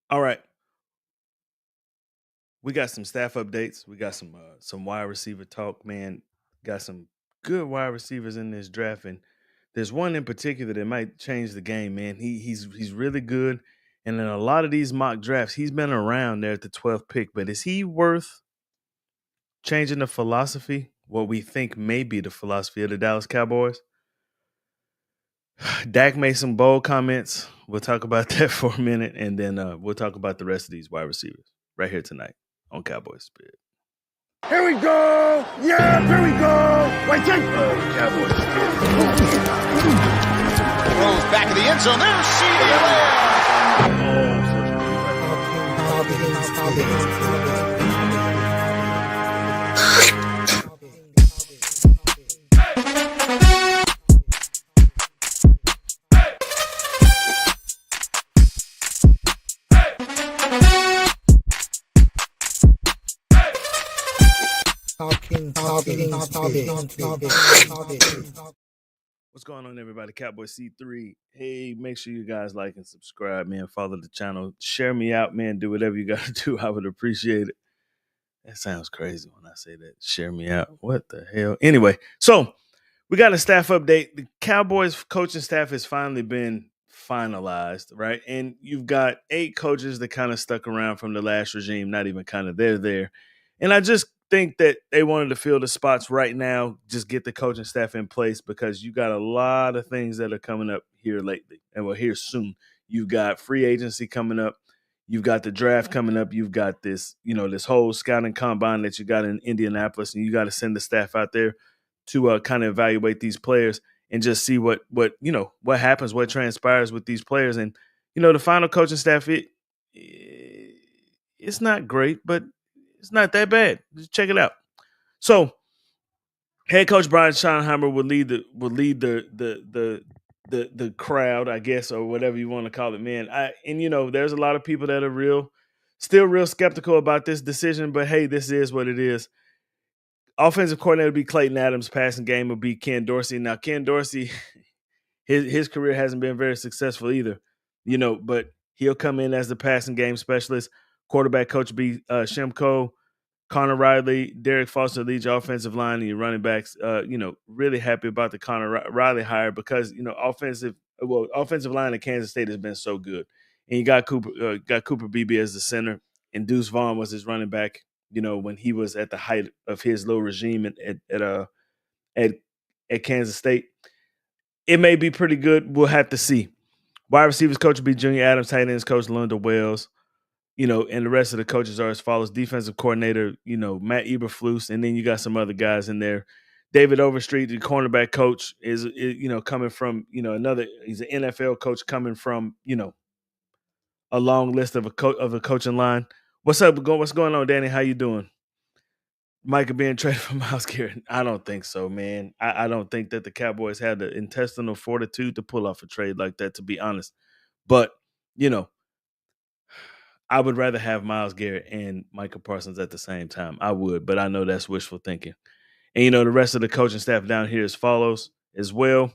All right, we got some staff updates. We got some wide receiver talk. Man, got some good wide receivers in this draft, and there's one in particular that might change the game. Man, he's really good, and in a lot of these mock drafts, he's been around there at the 12th pick. But is he worth changing the philosophy? What we think may be the philosophy of the Dallas Cowboys? Dak made some bold comments. We'll talk about that for a minute, and then we'll talk about the rest of these wide receivers right here tonight on Cowboys Spirit. Here we go! Yeah, here we go! Wait, take Cowboys Spirit. Throws back of the end zone. There's What's going on, everybody? Cowboy C3. Hey, make sure you guys like and subscribe, man. Follow the channel. Share me out, man. Do whatever you got to do. I would appreciate it. That sounds crazy when I say that. Share me out. What the hell? Anyway, so we got a staff update. The Cowboys coaching staff has finally been finalized, right? And you've got 8 coaches that kind of stuck around from the last regime, not even kind of they're there. And I just think that they wanted to fill the spots right now, just get the coaching staff in place because you got a lot of things that are coming up here lately and we're here soon. You've got free agency coming up. You've got the draft coming up. You've got this, this whole scouting combine that you got in Indianapolis, and you got to send the staff out there to kind of evaluate these players and just see what happens, what transpires with these players. And the final coaching staff, it's not great, but it's not that bad. Just check it out. So, head coach Brian Schottenheimer will lead the crowd, I guess, or whatever you want to call it, man. There's a lot of people that are still real skeptical about this decision, but hey, this is what it is. Offensive coordinator will be Clayton Adams. Passing game will be Ken Dorsey. Now, Ken Dorsey, his career hasn't been very successful either, but he'll come in as the passing game specialist. Quarterback coach will be Shimko. Connor Riley, Derek Foster leads your offensive line and your running backs. Really happy about the Connor Riley hire because offensive line in Kansas State has been so good, and you got Cooper Beebe as the center, and Deuce Vaughn was his running back. When he was at the height of his little regime at Kansas State, it may be pretty good. We'll have to see. Wide receivers coach will be Junior Adams, tight ends coach Linda Wells. And the rest of the coaches are as follows. Defensive coordinator, Matt Eberflus, and then you got some other guys in there. David Overstreet, the cornerback coach, is coming from, he's an NFL coach coming from, a long list of a coaching line. What's up? What's going on, Danny? How you doing? Micah being traded for Myles Garrett? I don't think so, man. I don't think that the Cowboys had the intestinal fortitude to pull off a trade like that, to be honest. But, I would rather have Myles Garrett and Micah Parsons at the same time. I would, but I know that's wishful thinking. And the rest of the coaching staff down here as follows as well.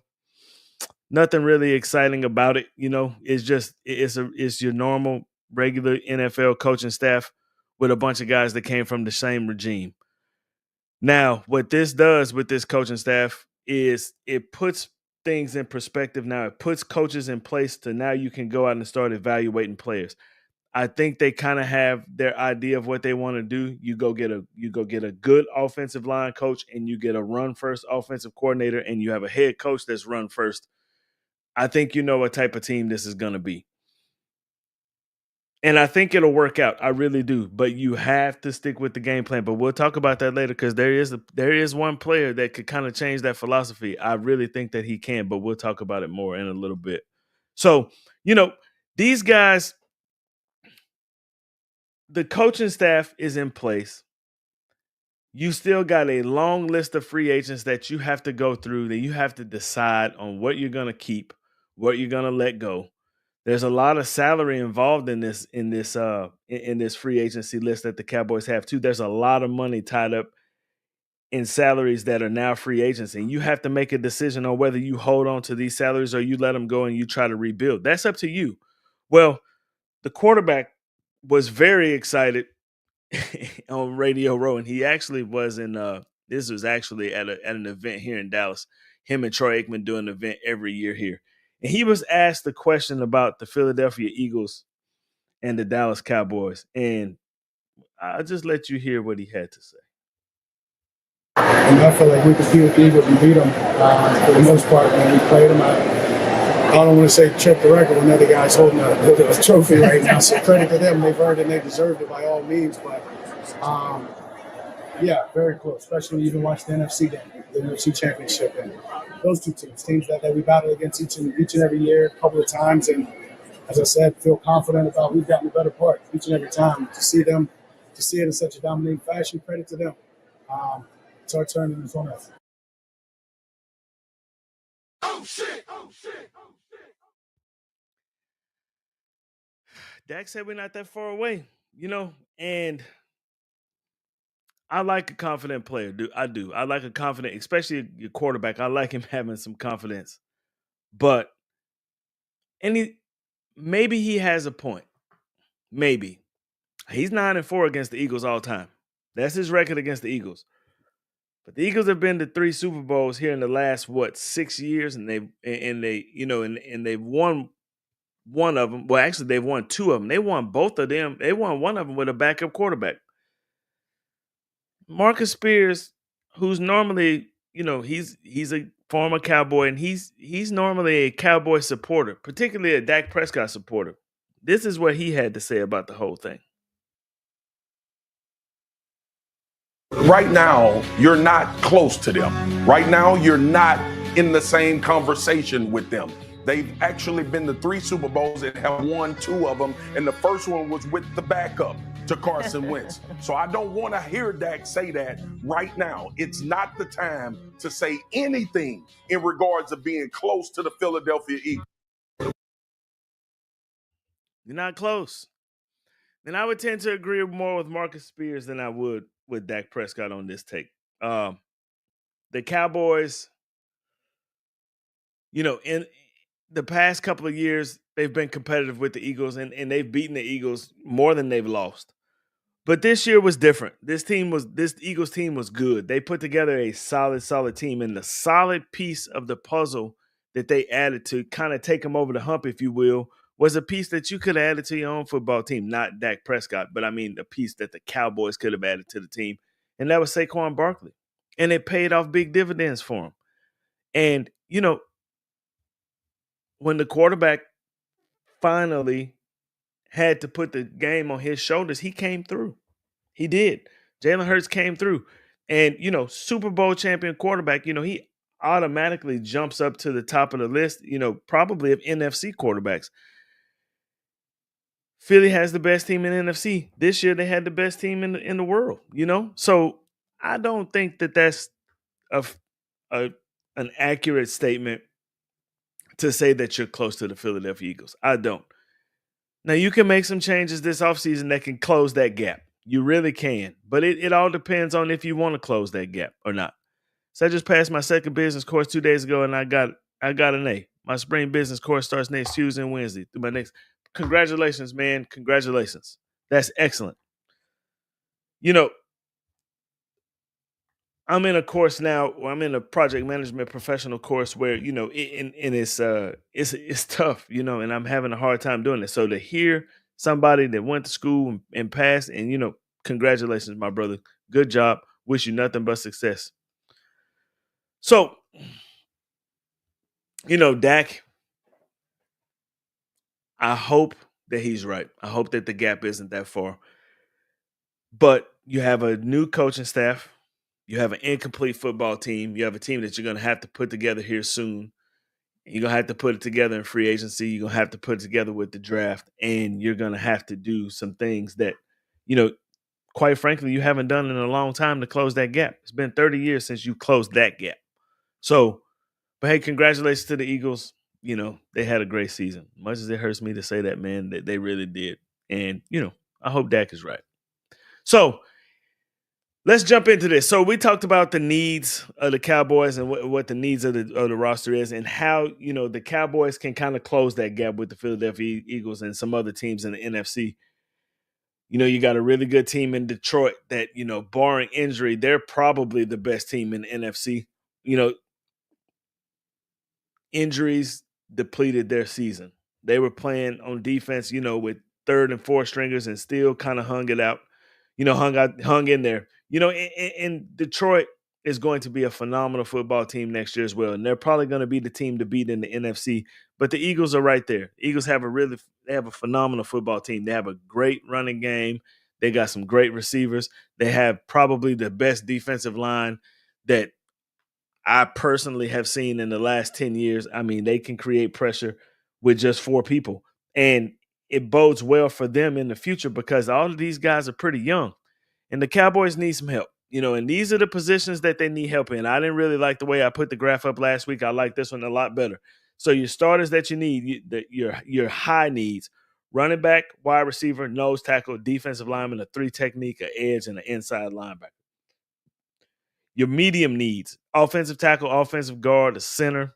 Nothing really exciting about it. It's just it's your normal regular NFL coaching staff with a bunch of guys that came from the same regime. Now, what this does with this coaching staff is it puts things in perspective. Now it puts coaches in place to now you can go out and start evaluating players. I think they kind of have their idea of what they want to do. You go get a good offensive line coach, and you get a run first offensive coordinator, and you have a head coach that's run first. I think you know what type of team this is going to be. And I think it'll work out. I really do. But you have to stick with the game plan. But we'll talk about that later because there is one player that could kind of change that philosophy. I really think that he can, but we'll talk about it more in a little bit. So, these guys, the coaching staff is in place. You still got a long list of free agents that you have to go through, that you have to decide on what you're going to keep, what you're going to let go. There's a lot of salary involved in this free agency list that the Cowboys have too. There's a lot of money tied up in salaries that are now free agents, and you have to make a decision on whether you hold on to these salaries or you let them go and you try to rebuild. That's up to you. Well, the quarterback was very excited on Radio Row, and he actually was in. This was actually at an event here in Dallas. Him and Troy Aikman do an event every year here, and he was asked the question about the Philadelphia Eagles and the Dallas Cowboys, and I'll just let you hear what he had to say. And I feel like we compete with the Eagles and beat them for the most part when we played them. I don't want to say check the record when the other guy's holding a trophy right now. So credit to them. They've earned it and they deserved it by all means. But, yeah, very close, especially when you even watch the NFC game, the NFC Championship. And those two teams that we battle against each and every year a couple of times. And as I said, feel confident about who's gotten the better part each and every time. To see it in such a dominating fashion, credit to them. It's our turn and it's on us. Oh shit! Oh shit! Oh shit! Dak said we're not that far away, and I like a confident player. I do. I like a confident, especially your quarterback. I like him having some confidence. But maybe he has a point. Maybe. He's 9-4 against the Eagles all time. That's his record against the Eagles. But the Eagles have been to 3 Super Bowls here in the last 6 years, and they've won one of them. Well, actually, they've won 2 of them. They won both of them. They won one of them with a backup quarterback. Marcus Spears, who's normally, he's a former Cowboy, and he's normally a Cowboy supporter, particularly a Dak Prescott supporter. This is what he had to say about the whole thing. Right now, you're not close to them. Right now, you're not in the same conversation with them. They've actually been to 3 Super Bowls and have won 2 of them, and the first one was with the backup to Carson Wentz. So I don't want to hear Dak say that right now. It's not the time to say anything in regards of being close to the Philadelphia Eagles. You're not close. And I would tend to agree more with Marcus Spears than I would with Dak Prescott on this take. The Cowboys, in the past couple of years, they've been competitive with the Eagles, and they've beaten the Eagles more than they've lost. But this year was different. This Eagles team was good. They put together a solid team, and the solid piece of the puzzle that they added to kind of take them over the hump, if you will, was a piece that you could have added to your own football team. Not Dak Prescott, but I mean the piece that the Cowboys could have added to the team, and that was Saquon Barkley. And it paid off big dividends for him. And, when the quarterback finally had to put the game on his shoulders, he came through. He did. Jalen Hurts came through. And, Super Bowl champion quarterback, he automatically jumps up to the top of the list, probably of NFC quarterbacks. Philly has the best team in NFC. This year they had the best team in the world, So I don't think that that's an accurate statement to say that you're close to the Philadelphia Eagles. I don't. Now, you can make some changes this offseason that can close that gap. You really can. But it all depends on if you want to close that gap or not. So I just passed my second business course 2 days ago, and I got an A. My spring business course starts next Tuesday and Wednesday. Congratulations, man. Congratulations. That's excellent. I'm in a course now. I'm in a project management professional course where it's tough, and I'm having a hard time doing it. So to hear somebody that went to school and passed, and congratulations, my brother, good job. Wish you nothing but success. So, Dak, I hope that he's right. I hope that the gap isn't that far. But you have a new coaching staff. You have an incomplete football team. You have a team that you're going to have to put together here soon. You're going to have to put it together in free agency. You're going to have to put it together with the draft. And you're going to have to do some things that, quite frankly, you haven't done in a long time to close that gap. It's been 30 years since you closed that gap. So, but hey, congratulations to the Eagles. They had a great season. Much as it hurts me to say that, man, that they really did. And, I hope Dak is right. So, let's jump into this. So we talked about the needs of the Cowboys and what the needs of the roster is, and how the Cowboys can kind of close that gap with the Philadelphia Eagles and some other teams in the NFC. You got a really good team in Detroit that, barring injury, they're probably the best team in the NFC. Injuries depleted their season. They were playing on defense, with third and fourth stringers and still kind of hung it out, hung in there. And Detroit is going to be a phenomenal football team next year as well. And they're probably going to be the team to beat in the NFC. But the Eagles are right there. Eagles have they have a phenomenal football team. They have a great running game. They got some great receivers. They have probably the best defensive line that I personally have seen in the last 10 years. I mean, they can create pressure with just 4 people. And it bodes well for them in the future because all of these guys are pretty young. And the Cowboys need some help. And these are the positions that they need help in. I didn't really like the way I put the graph up last week. I like this one a lot better. So your starters that you need, your high needs: running back, wide receiver, nose tackle, defensive lineman, a 3 technique, an edge, and an inside linebacker. Your medium needs: offensive tackle, offensive guard, a center,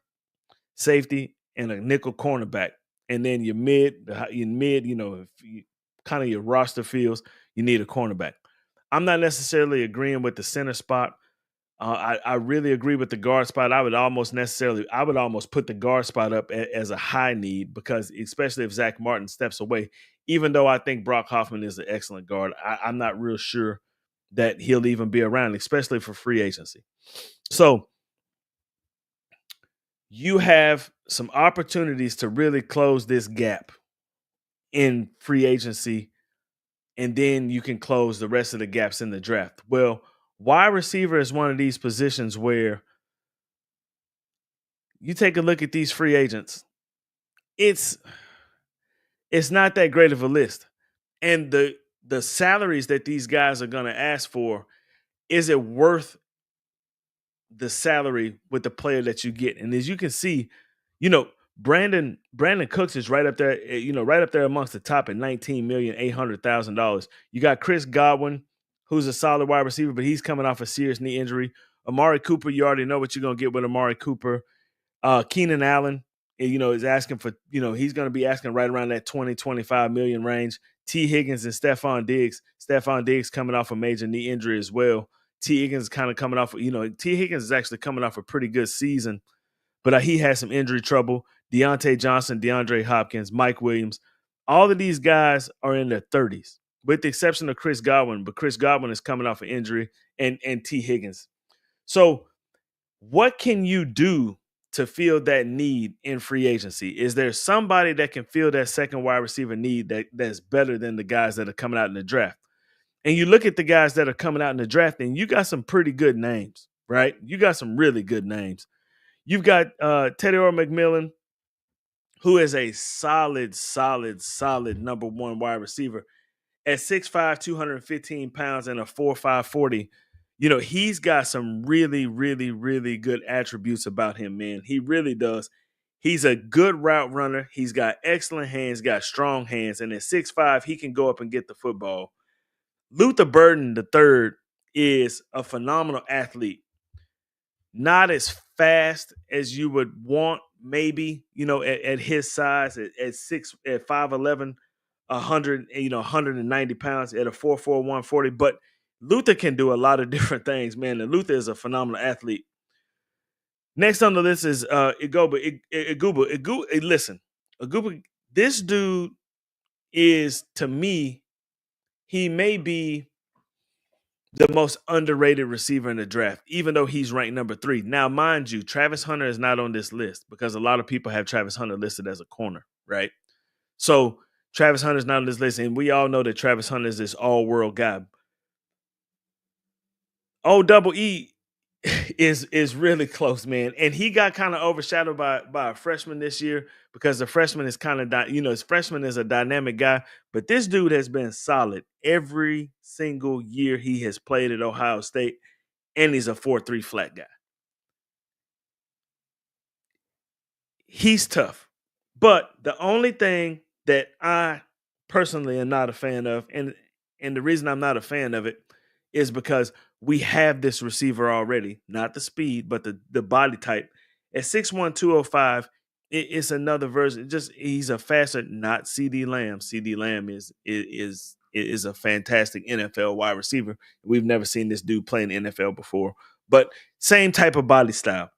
safety, and a nickel cornerback. And then your mid, if you, kind of your roster feels, you need a cornerback. I'm not necessarily agreeing with the center spot. I really agree with the guard spot. I would almost put the guard spot up as a high need because especially if Zach Martin steps away, even though I think Brock Hoffman is an excellent guard, I'm not real sure that he'll even be around, especially for free agency. So you have some opportunities to really close this gap in free agency, and then you can close the rest of the gaps in the draft. Well, wide receiver is one of these positions where you take a look at these free agents. It's not that great of a list. And the salaries that these guys are going to ask for, is it worth the salary with the player that you get? And as you can see, Brandon Cooks is right up there, right up there amongst the top at $19,800,000. You got Chris Godwin, who's a solid wide receiver, but he's coming off a serious knee injury. Amari Cooper, you already know what you're going to get with Amari Cooper. Keenan Allen, is asking for, he's going to be asking right around that 20-25 million range. T. Higgins and Stephon Diggs. Stephon Diggs coming off a major knee injury as well. T. Higgins is kind of coming off, T. Higgins is actually coming off a pretty good season, but he had some injury trouble. Deontay Johnson, DeAndre Hopkins, Mike Williams, all of these guys are in their 30s, with the exception of Chris Godwin. But Chris Godwin is coming off an injury, and T. Higgins. So what can you do to fill that need in free agency? Is there somebody that can fill that second wide receiver need that's better than the guys that are coming out in the draft? And you look at the guys that are coming out in the draft, and you got some pretty good names, right? You got some really good names. You've got Teddy McMillan, who is a solid number 1 wide receiver at 6'5", 215 pounds and a 4.5 40. He's got some really, really, really good attributes about him, man. He really does. He's a good route runner. He's got excellent hands, got strong hands, and at 6'5", he can go up and get the football. Luther Burden III is a phenomenal athlete. Not as fast as you would want, maybe, at his size, at 5'11", 190 pounds, at a 4'4", 140. But Luther can do a lot of different things, man. And Luther is a phenomenal athlete. Next on the list is Igbo. Listen, Igbo, this dude is, to me, he may be the most underrated receiver in the draft, even though he's ranked number 3. Now, mind you, Travis Hunter is not on this list because a lot of people have Travis Hunter listed as a corner, right? So Travis Hunter's not on this list, and we all know that Travis Hunter is this all-world guy. OEE is really close, man. And he got kind of overshadowed by a freshman this year because the freshman is kind of, his freshman is a dynamic guy. But this dude has been solid every single year he has played at Ohio State, and he's a 4.3 flat guy. He's tough. But the only thing that I personally am not a fan of, and the reason I'm not a fan of it, is because we have this receiver already, not the speed, but the body type. At 6'1", 205, it's another version. Just he's a faster, not CD Lamb. CD Lamb is a fantastic NFL wide receiver. We've never seen this dude play in the NFL before, but same type of body style.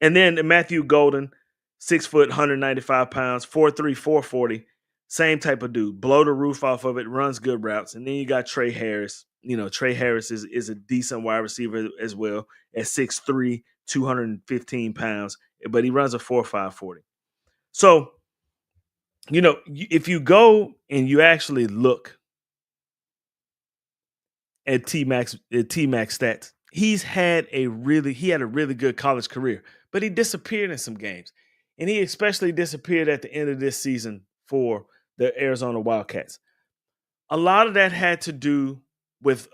And then Matthew Golden, 6 foot, 195 pounds, 4'3", 440. Same type of dude. Blow the roof off of it, runs good routes. And then you got Trey Harris. Trey Harris is a decent wide receiver as well at 6'3", 215 pounds, but he runs a 4.5 40. So, if you go and you actually look at T-Mac's stats, he had a really good college career, but he disappeared in some games. And he especially disappeared at the end of this season for the Arizona Wildcats. A lot of that had to do with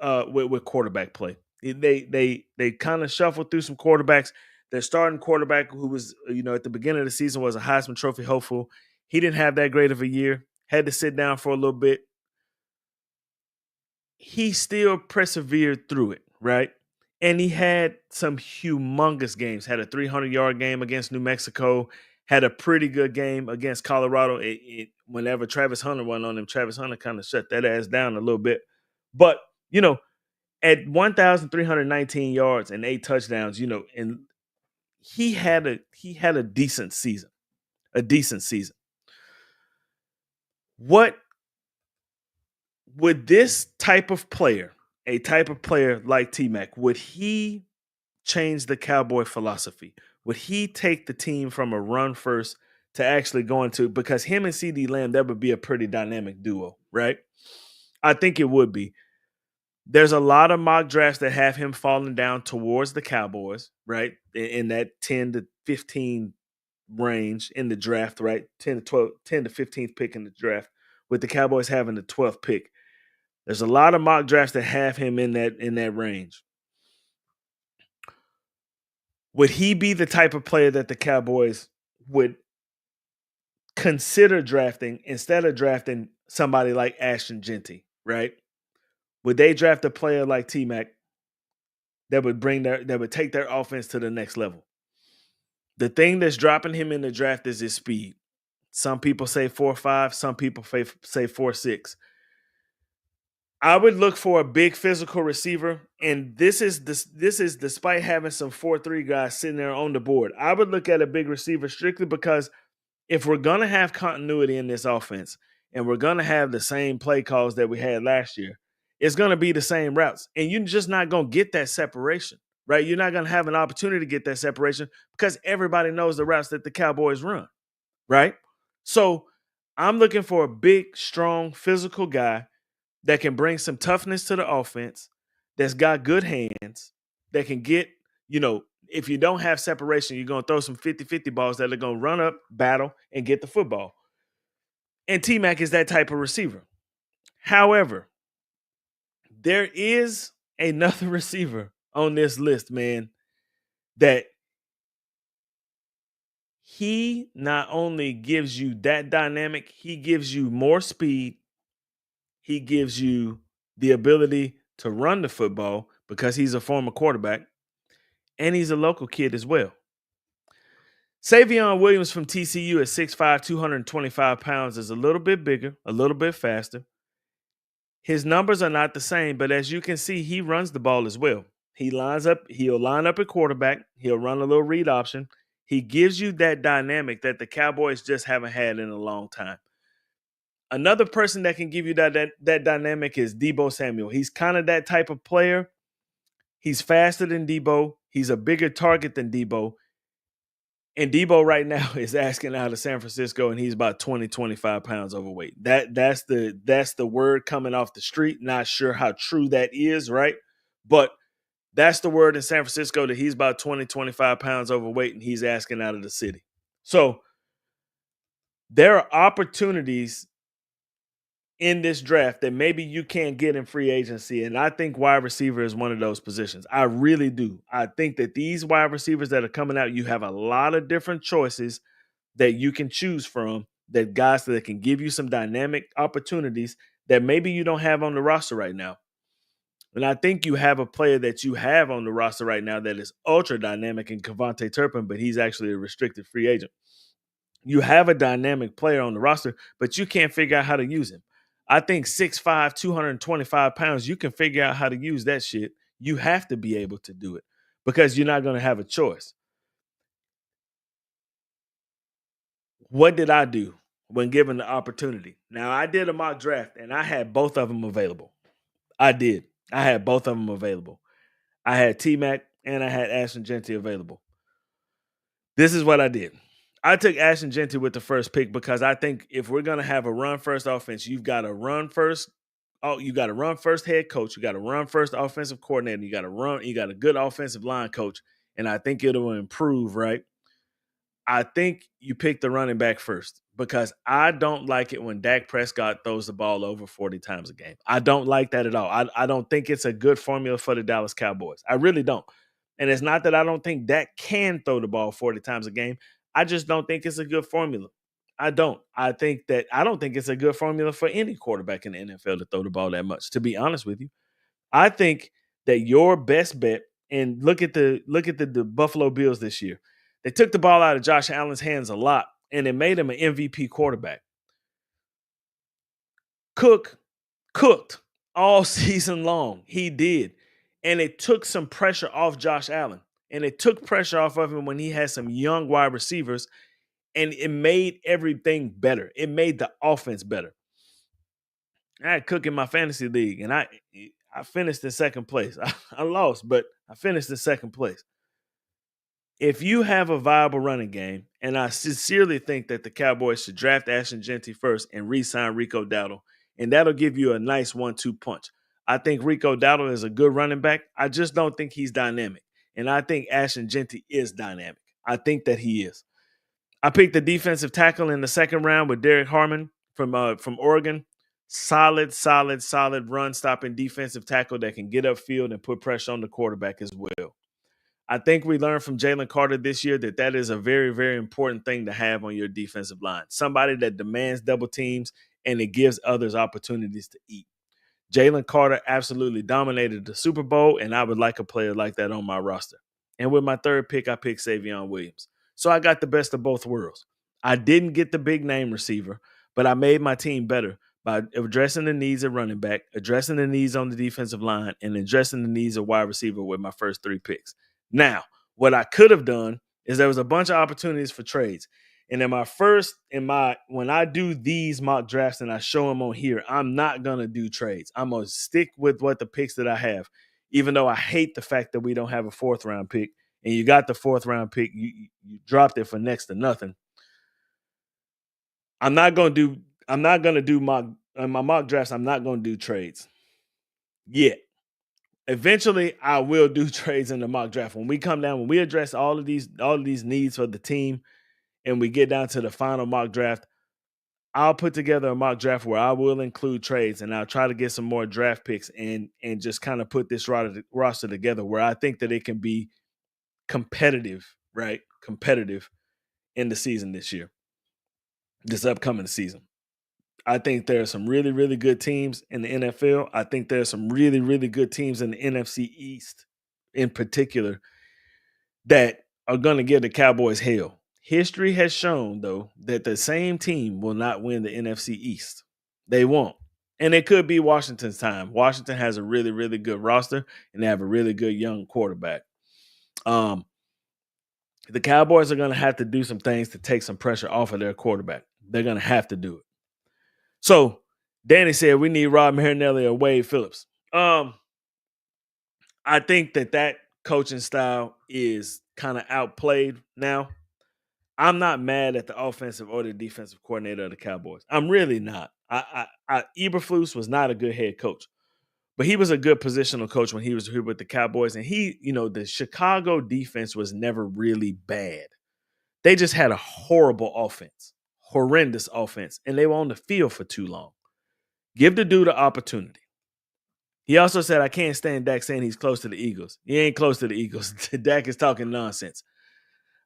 quarterback play. They kind of shuffled through some quarterbacks. Their starting quarterback, who was at the beginning of the season, was a Heisman Trophy hopeful. He didn't have that great of a year. Had to sit down for a little bit. He still persevered through it, right? And he had some humongous games. Had a 300-yard game against New Mexico. Had a pretty good game against Colorado. Whenever Travis Hunter went on him, Travis Hunter kind of shut that ass down a little bit. But, at 1,319 yards and 8 touchdowns, and he had a decent season. A decent season. What would this type of player, a type of player like T-Mac, would he change the Cowboy philosophy? Would he take the team from a run first to actually going to, because him and CD Lamb, that would be a pretty dynamic duo, right? I think it would be. There's a lot of mock drafts that have him falling down towards the Cowboys, right? In that 10 to 15 range in the draft, right? 10 to 15th pick in the draft, with the Cowboys having the 12th pick. There's a lot of mock drafts that have him in that range. Would he be the type of player that the Cowboys would consider drafting instead of drafting somebody like Ashton Genty, right? Would they draft a player like T-Mac that would take their offense to the next level? The thing that's dropping him in the draft is his speed. Some people say 4.5, some people say 4.6. I would look for a big physical receiver, and this is despite having some 4.3 guys sitting there on the board. I would look at a big receiver strictly because if we're going to have continuity in this offense and we're going to have the same play calls that we had last year, it's going to be the same routes. And you're just not going to get that separation, right? You're not going to have an opportunity to get that separation because everybody knows the routes that the Cowboys run, right? So I'm looking for a big, strong, physical guy that can bring some toughness to the offense, that's got good hands, that can get, if you don't have separation, you're going to throw some 50-50 balls that are going to run up, battle, and get the football. And T-Mac is that type of receiver. However, there is another receiver on this list, man, that he not only gives you that dynamic, he gives you more speed. He gives you the ability to run the football because he's a former quarterback, and he's a local kid as well. Savion Williams from TCU at 6'5", 225 pounds is a little bit bigger, a little bit faster. His numbers are not the same, but as you can see, he runs the ball as well. He'll line up at quarterback. He'll run a little read option. He gives you that dynamic that the Cowboys just haven't had in a long time. Another person that can give you that dynamic is Deebo Samuel. He's kind of that type of player. He's faster than Deebo. He's a bigger target than Deebo. And Deebo right now is asking out of San Francisco, and he's about 20, 25 pounds overweight. That's the word coming off the street. Not sure how true that is, right? But that's the word in San Francisco, that he's about 20, 25 pounds overweight, and he's asking out of the city. So there are opportunities in this draft that maybe you can't get in free agency. And I think wide receiver is one of those positions. I really do. I think that these wide receivers that are coming out, you have a lot of different choices that you can choose from, that guys that can give you some dynamic opportunities that maybe you don't have on the roster right now. And I think you have a player that you have on the roster right now that is ultra dynamic in Kevontae Turpin, but he's actually a restricted free agent. You have a dynamic player on the roster, but you can't figure out how to use him. I think 6'5", 225 pounds, you can figure out how to use that shit. You have to be able to do it because you're not going to have a choice. What did I do when given the opportunity? Now, I did a mock draft, and I had both of them available. I did. I had both of them available. I had T-Mac and I had Ashton Genty available. This is what I did. I took Ashton Genty with the first pick because I think if we're going to have a run-first offense, you've got to run first. Oh, you got to run first head coach. You got to run first offensive coordinator. You got to run. You got a good offensive line coach. And I think it'll improve, right? I think you pick the running back first because I don't like it when Dak Prescott throws the ball over 40 times a game. I don't like that at all. I don't think it's a good formula for the Dallas Cowboys. I really don't. And it's not that I don't think Dak can throw the ball 40 times a game. I just don't think it's a good formula. I don't. I don't think it's a good formula for any quarterback in the NFL to throw the ball that much, to be honest with you. I think that your best bet, and look at the Buffalo Bills this year. They took the ball out of Josh Allen's hands a lot, and it made him an MVP quarterback. Cooked all season long. He did. And it took some pressure off Josh Allen. And it took pressure off of him when he had some young wide receivers, and it made everything better. It made the offense better. I had Cook in my fantasy league, and I finished in second place. I lost, but I finished in second place. If you have a viable running game, and I sincerely think that the Cowboys should draft Ashton Genty first and re-sign Rico Dowdle, and that'll give you a nice 1-2 punch. I think Rico Dowdle is a good running back. I just don't think he's dynamic, and I think Ashton Genty is dynamic. I think that he is. I picked the defensive tackle in the second round with Derek Harmon from Oregon. Solid run-stopping defensive tackle that can get upfield and put pressure on the quarterback as well. I think we learned from Jalen Carter this year that is a very, very important thing to have on your defensive line. Somebody that demands double teams and it gives others opportunities to eat. Jalen Carter absolutely dominated the Super Bowl, and I would like a player like that on my roster. And with my third pick, I picked Savion Williams. So I got the best of both worlds. I didn't get the big name receiver, but I made my team better by addressing the needs of running back, addressing the needs on the defensive line, and addressing the needs of wide receiver with my first three picks. Now, what I could have done is there was a bunch of opportunities for trades. And when I do these mock drafts and I show them on here, I'm not going to do trades. I'm going to stick with what the picks that I have, even though I hate the fact that we don't have a fourth round pick. And you got the fourth round pick, you dropped it for next to nothing. I'm not going to do my mock drafts. I'm not going to do trades yet. Eventually, I will do trades in the mock draft. When we address all of these needs for the team, and we get down to the final mock draft, I'll put together a mock draft where I will include trades, and I'll try to get some more draft picks and just kind of put this roster together where I think that it can be competitive, right? Competitive in the season this upcoming season. I think there are some really, really good teams in the NFL. I think there are some really, really good teams in the NFC East in particular that are going to give the Cowboys hell. History has shown, though, that the same team will not win the NFC East. They won't. And it could be Washington's time. Washington has a really, really good roster, and they have a really good young quarterback. The Cowboys are going to have to do some things to take some pressure off of their quarterback. They're going to have to do it. So, Danny said we need Rob Marinelli or Wade Phillips. I think that coaching style is kind of outplayed now. I'm not mad at the offensive or the defensive coordinator of the Cowboys. I'm really not. Eberflus was not a good head coach, but he was a good positional coach when he was here with the Cowboys. And the Chicago defense was never really bad. They just had a horrendous offense, and they were on the field for too long. Give the dude an opportunity. He also said, I can't stand Dak saying he's close to the Eagles. He ain't close to the Eagles. Dak is talking nonsense.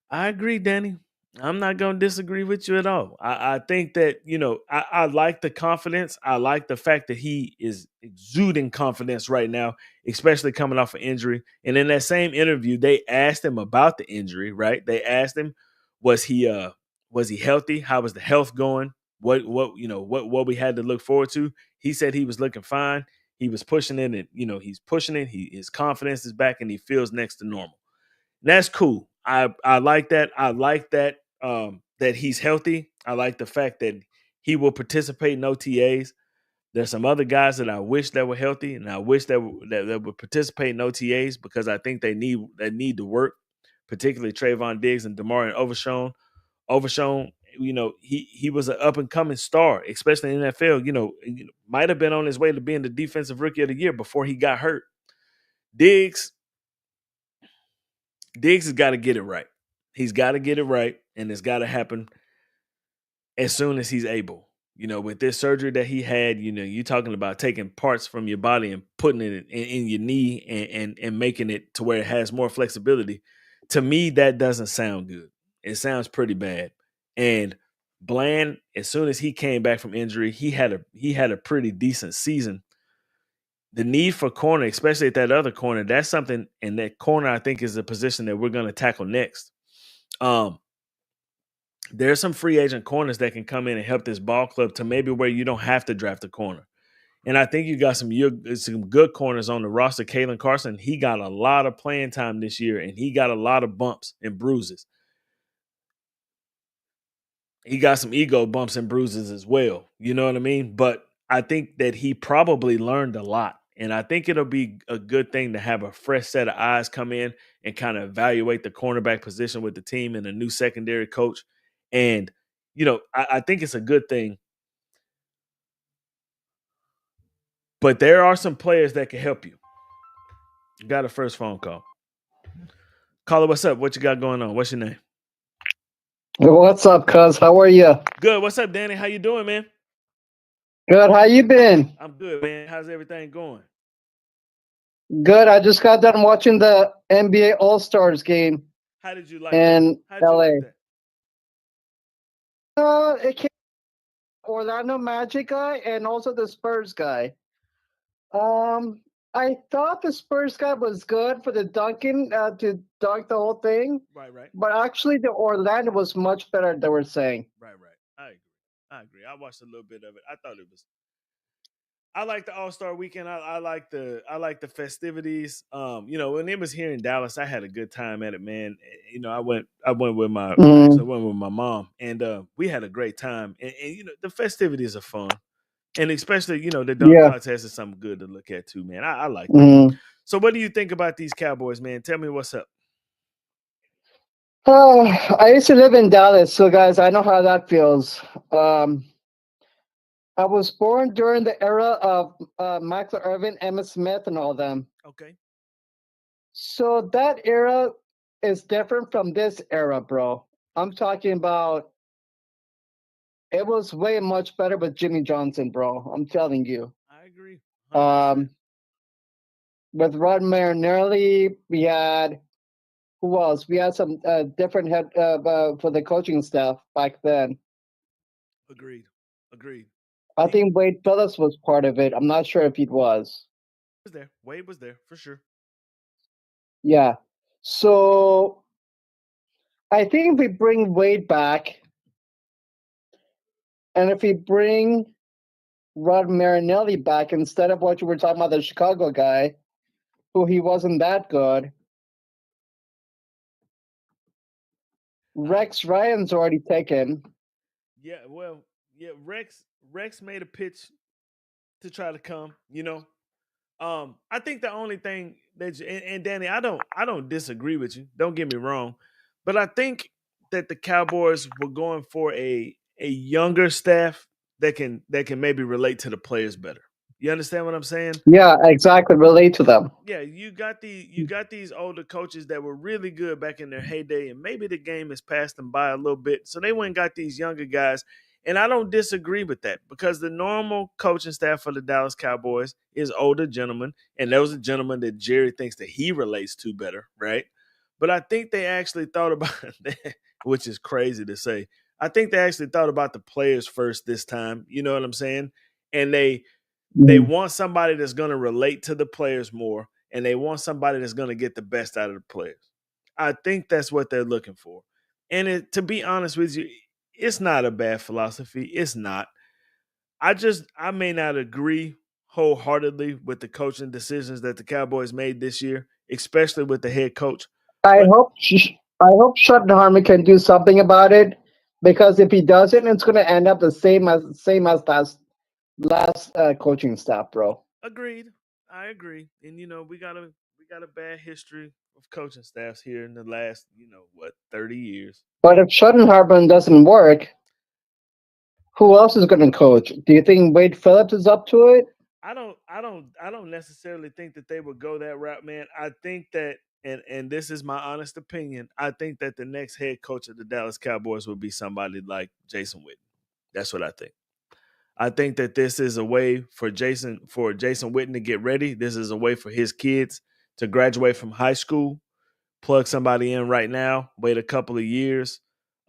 I agree, Danny. I'm not going to disagree with you at all. I think that, I like the confidence. I like the fact that he is exuding confidence right now, especially coming off an injury. And in that same interview, they asked him about the injury, right? They asked him, was he Was he healthy? How was the health going? What we had to look forward to? He said he was looking fine. He was pushing it, and he's pushing it. His confidence is back, and he feels next to normal. And that's cool. I like that. I like that that he's healthy. I like the fact that he will participate in OTAs. There's some other guys that I wish that were healthy, and I wish that would participate in OTAs because I think they need to work, particularly Trayvon Diggs and Demarion Overshown. Overshown, he was an up and coming star, especially in the NFL. Might have been on his way to being the defensive rookie of the year before he got hurt. Diggs has got to get it right. He's got to get it right, and it's got to happen as soon as he's able. With this surgery that he had, you're talking about taking parts from your body and putting it in your knee and making it to where it has more flexibility. To me, that doesn't sound good. It sounds pretty bad. And Bland, as soon as he came back from injury, he had a pretty decent season. The need for corner, especially at that other corner, that's something. And that corner, I think, is a position that we're going to tackle next. There's some free agent corners that can come in and help this ball club to maybe where you don't have to draft a corner. And I think you got some good corners on the roster. Kalen Carson, he got a lot of playing time this year, and he got a lot of bumps and bruises. He got some ego bumps and bruises as well. You know what I mean? But I think that he probably learned a lot. And I think it'll be a good thing to have a fresh set of eyes come in and kind of evaluate the cornerback position with the team and a new secondary coach. And, I think it's a good thing. But there are some players that can help you. Got a first phone call. Caller, what's up? What you got going on? What's your name? What's up, cuz? How are you? Good. What's up, Danny? How you doing, man? Good. How you been? I'm good, man. How's everything going? Good. I just got done watching the NBA All-Stars game How did you like in that? How'd you LA. like that? It came Orlando Magic guy and also the Spurs guy. I thought the Spurs guy was good for the dunking to dunk the whole thing. Right. But actually, the Orlando was much better. They were saying. Right. I agree. I watched a little bit of it. I thought it was. I like the All-Star weekend. I like the festivities. When it was here in Dallas, I had a good time at it, man. I went with my Mhm. I went with my mom, and we had a great time. And the festivities are fun, and especially the dunk Yeah. contest is something good to look at too, man. I like that. Mhm. So, what do you think about these Cowboys, man? Tell me what's up. I used to live in Dallas, so guys, I know how that feels. I was born during the era of Michael Irvin, Emmitt Smith, and all them. Okay. So that era is different from this era, bro. I'm talking about it was way much better with Jimmy Johnson, bro. I'm telling you. I agree. 100%. With Rod Marinelli, we had who else? We had some different head for the coaching staff back then. Agreed. I think Wade Phillips was part of it. I'm not sure if he was. Wade was there for sure. Yeah. So I think if we bring Wade back, and if we bring Rod Marinelli back instead of what you were talking about, the Chicago guy, who he wasn't that good, Rex Ryan's already taken. Yeah, well, yeah, Rex made a pitch to try to come, I think the only thing that and Danny, I don't disagree with you. Don't get me wrong, but I think that the Cowboys were going for a younger staff that can maybe relate to the players better. You understand what I'm saying? Yeah, exactly. Relate to them. Yeah, you got these older coaches that were really good back in their heyday, and maybe the game has passed them by a little bit. So they went and got these younger guys. And I don't disagree with that because the normal coaching staff for the Dallas Cowboys is older gentlemen, and those are gentlemen that Jerry thinks that he relates to better, right? But I think they actually thought about that, which is crazy to say. I think they actually thought about the players first this time. You know what I'm saying? And they want somebody that's going to relate to the players more, and they want somebody that's going to get the best out of the players. I think that's what they're looking for. And to be honest with you, It's not a bad philosophy. It's not. I may not agree wholeheartedly with the coaching decisions that the Cowboys made this year, especially with the head coach. I But hope I hope Schottenheimer can do something about it, because if he doesn't, it's going to end up the same as last coaching staff, bro. agreed. I agree. And we got a bad history of coaching staffs here in the last, 30 years. But if Schottenheimer doesn't work, who else is going to coach? Do you think Wade Phillips is up to it? I don't necessarily think that they would go that route, man. I think that, and this is my honest opinion, I think that the next head coach of the Dallas Cowboys would be somebody like Jason Witten. That's what I think. I think that this is a way for Jason Witten to get ready. This is a way for his kids to graduate from high school, plug somebody in right now, wait a couple of years.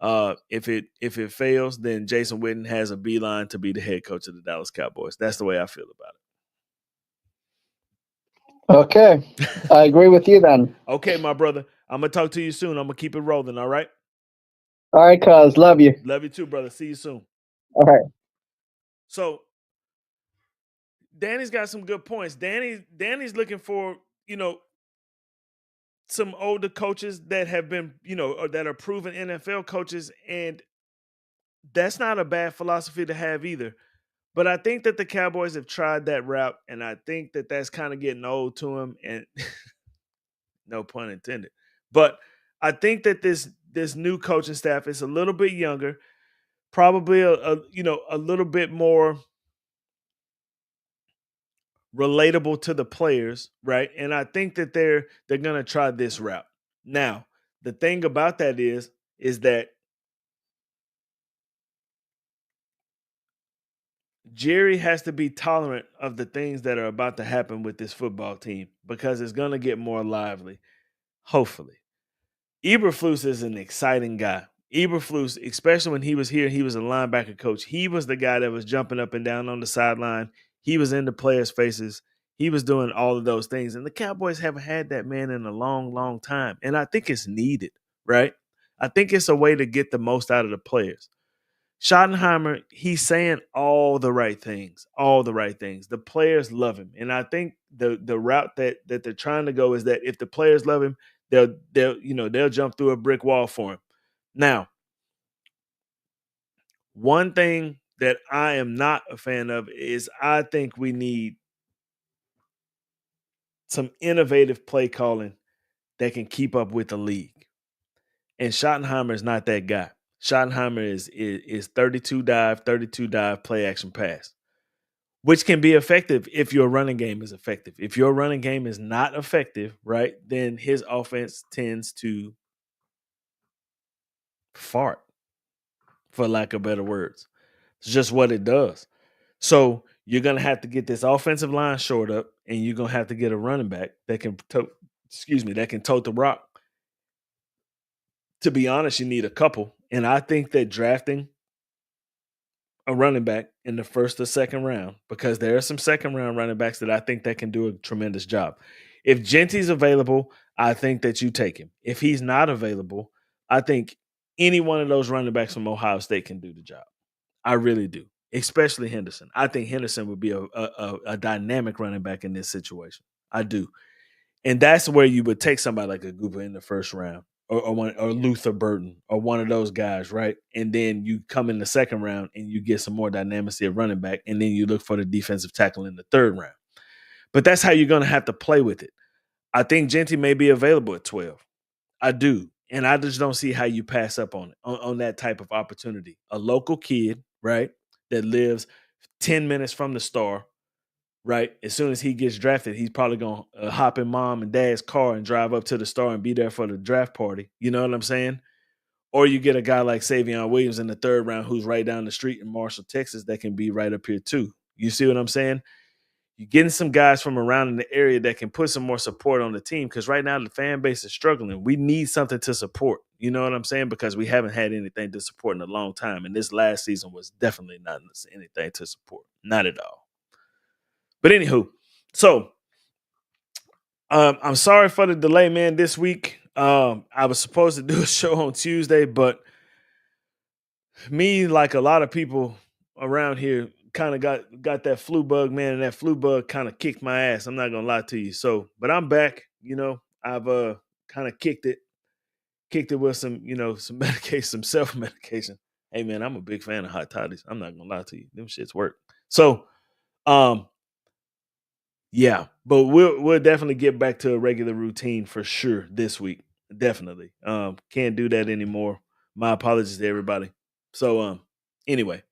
If it fails, then Jason Witten has a beeline to be the head coach of the Dallas Cowboys. That's the way I feel about Okay, it. I agree with you then. Okay, my brother. I'm gonna talk to you soon. I'm gonna keep it rolling. All right. All right, cuz, love you. Love you too, brother. See you soon. All right. So Danny's got some good points. Danny's looking for some older coaches that have been or that are proven NFL coaches, and that's not a bad philosophy to have either. But I think that the Cowboys have tried that route, and I think that that's kind of getting old to them, and no pun intended. But I think that this new coaching staff is a little bit younger, probably a little bit more relatable to the players, right? And I think that they're gonna try this route. Now, the thing about that is that Jerry has to be tolerant of the things that are about to happen with this football team because it's gonna get more lively. Hopefully. Eberflus is an exciting guy. Eberflus, especially when he was here, he was a linebacker coach. He was the guy that was jumping up and down on the sideline. He was in the players' faces. He was doing all of those things. And the Cowboys haven't had that man in a long, long time. And I think it's needed, right? I think it's a way to get the most out of the players. Schottenheimer, he's saying all the right things, all the right things. The players love him, and I think the route that they're trying to go is that if the players love him, they'll jump through a brick wall for him. Now, one thing that I am not a fan of is I think we need some innovative play calling that can keep up with the league, and Schottenheimer is not that guy. Schottenheimer is 32 dive, play action pass, which can be effective if your running game is effective. If your running game is not effective, right, then his offense tends to fart, for lack of better words. It's just what it does. So you're going to have to get this offensive line short up, and you're going to have to get a running back that can tote the rock. To be honest, you need a couple. And I think that drafting a running back in the first or second round, because there are some second round running backs that I think that can do a tremendous job. If Genty's available, I think that you take him. If he's not available, I think any one of those running backs from Ohio State can do the job. I really do, especially Henderson. I think Henderson would be a dynamic running back in this situation. I do. And that's where you would take somebody like a Gooper in the first round, or Luther Burton, or one of those guys, right? And then you come in the second round and you get some more dynamicy at running back, and then you look for the defensive tackle in the third round. But that's how you're going to have to play with it. I think Genty may be available at 12. I do. And I just don't see how you pass up on it, on that type of opportunity. A local kid, right, that lives 10 minutes from the star, right? As soon as he gets drafted, he's probably going to hop in mom and dad's car and drive up to the star and be there for the draft party. You know what I'm saying? Or you get a guy like Savion Williams in the third round who's right down the street in Marshall, Texas, that can be right up here too. You see what I'm saying? You're getting some guys from around in the area that can put some more support on the team, because right now the fan base is struggling. We need something to support. You know what I'm saying? Because we haven't had anything to support in a long time. And this last season was definitely not anything to support. Not at all. But anywho, so I'm sorry for the delay, man, this week. I was supposed to do a show on Tuesday, but me, like a lot of people around here, kind of got that flu bug, man, and that flu bug kind of kicked my ass. I'm not gonna lie to you. So, but I'm back. I've kind of kicked it with some, some medication, some self medication. Hey, man, I'm a big fan of hot toddies. I'm not gonna lie to you. Them shits work. So, um, yeah, but we'll definitely get back to a regular routine for sure this week. Definitely. Can't do that anymore. My apologies to everybody. So, anyway,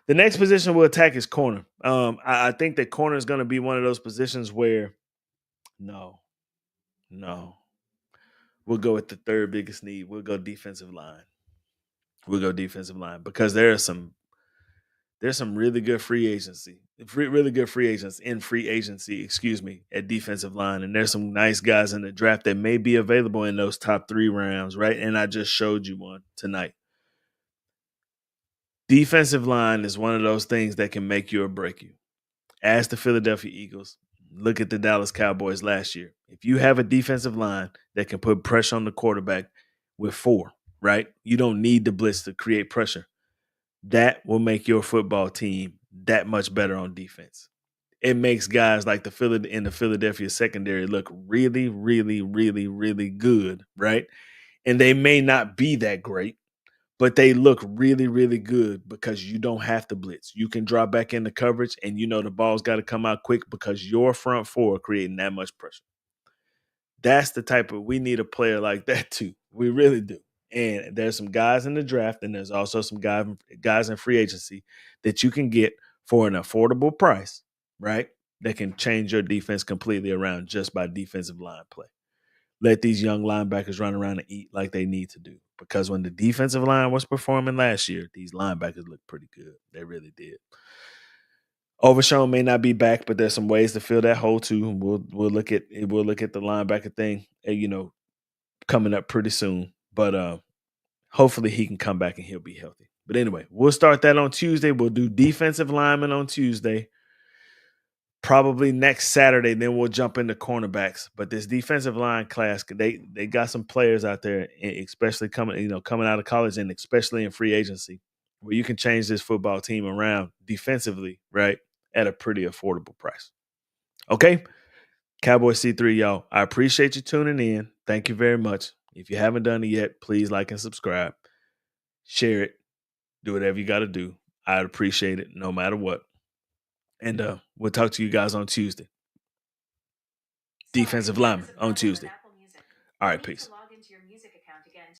the next position we'll attack is corner. I think that corner is going to be one of those positions where no, no, we'll go with the third biggest need. We'll go defensive line. We'll go defensive line because there's some really good really good free agents in free agency, excuse me, at defensive line. And there's some nice guys in the draft that may be available in those top 3 rounds, right? And I just showed you one tonight. Defensive line is one of those things that can make you or break you. Ask the Philadelphia Eagles. Look at the Dallas Cowboys last year. If you have a defensive line that can put pressure on the quarterback with 4, right? You don't need the blitz to create pressure. That will make your football team that much better on defense. It makes guys like the Philadelphia secondary look really, really, really, really good, right? And they may not be that great, but they look really, really good because you don't have to blitz. You can drop back into coverage, and the ball's got to come out quick because your front 4 are creating that much pressure. That's the type of, we need a player like that too. We really do. And there's some guys in the draft, and there's also some guys in free agency that you can get for an affordable price, right? That can change your defense completely around just by defensive line play. Let these young linebackers run around and eat like they need to do. Because when the defensive line was performing last year, these linebackers looked pretty good. They really did. Overshown may not be back, but there's some ways to fill that hole too. We'll look at the linebacker thing, coming up pretty soon. But hopefully he can come back and he'll be healthy. But anyway, we'll start that on Tuesday. We'll do defensive lineman on Tuesday. Probably next Saturday, then we'll jump into cornerbacks. But this defensive line class, they got some players out there, especially coming out of college and especially in free agency, where you can change this football team around defensively, right, at a pretty affordable price. Okay? Cowboy C3, y'all, I appreciate you tuning in. Thank you very much. If you haven't done it yet, please like and subscribe. Share it. Do whatever you got to do. I'd appreciate it no matter what. And we'll talk to you guys on Tuesday. Defensive lineman on Tuesday. All right, peace.